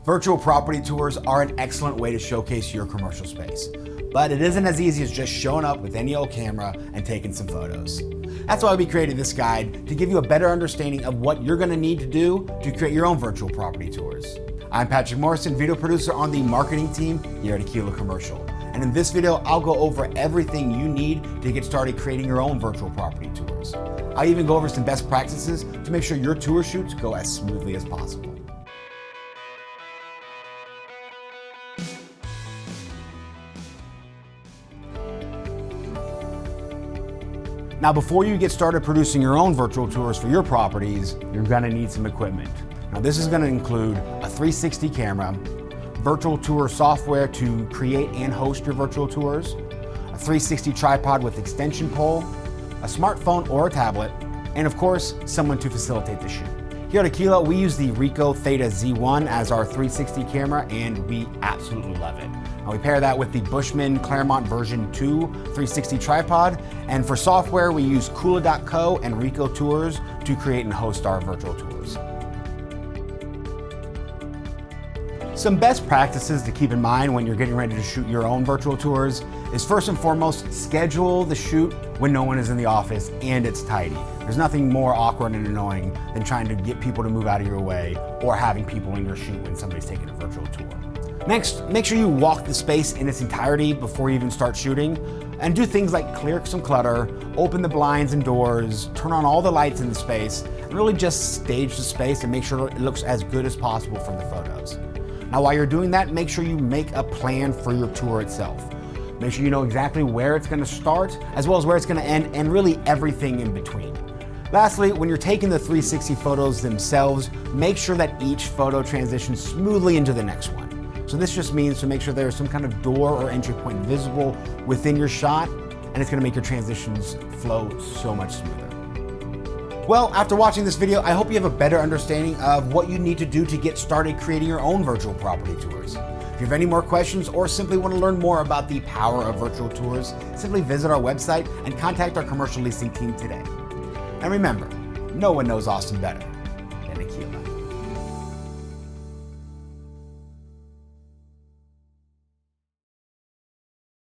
Virtual property tours are an excellent way to showcase your commercial space, but it isn't as easy as just showing up with any old camera and taking some photos. That's why we created this guide to give you a better understanding of what you're going to need to do to create your own virtual property tours. I'm Patrick Morrison, video producer on the marketing team here at AQUILA Commercial. And in this video, I'll go over everything you need to get started creating your own virtual property tours. I'll even go over some best practices to make sure your tour shoots go as smoothly as possible. Now, before you get started producing your own virtual tours for your properties, you're gonna need some equipment. Now, this is gonna include a 360 camera, virtual tour software to create and host your virtual tours, a 360 tripod with extension pole, a smartphone or a tablet, and of course, someone to facilitate the shoot. Here at AQUILA, we use the Ricoh Theta Z1 as our 360 camera, and we absolutely love it. Now, we pair that with the Bushman Claremont version 2 360 tripod, and for software, we use AQUILA.co and Ricoh Tours to create and host our virtual tours. Some best practices to keep in mind when you're getting ready to shoot your own virtual tours is, first and foremost, schedule the shoot when no one is in the office and it's tidy. There's nothing more awkward and annoying than trying to get people to move out of your way or having people in your shoot when somebody's taking a virtual tour. Next, make sure you walk the space in its entirety before you even start shooting, and do things like clear some clutter, open the blinds and doors, turn on all the lights in the space, and really just stage the space and make sure it looks as good as possible for the photos. Now, while you're doing that, make sure you make a plan for your tour itself. Make sure you know exactly where it's gonna start, as well as where it's gonna end, and really everything in between. Lastly, when you're taking the 360 photos themselves, make sure that each photo transitions smoothly into the next one. So this just means to make sure there's some kind of door or entry point visible within your shot, and it's gonna make your transitions flow so much smoother. Well, after watching this video, I hope you have a better understanding of what you need to do to get started creating your own virtual property tours. If you have any more questions or simply want to learn more about the power of virtual tours, simply visit our website and contact our commercial leasing team today. And remember, no one knows Austin better than AQUILA.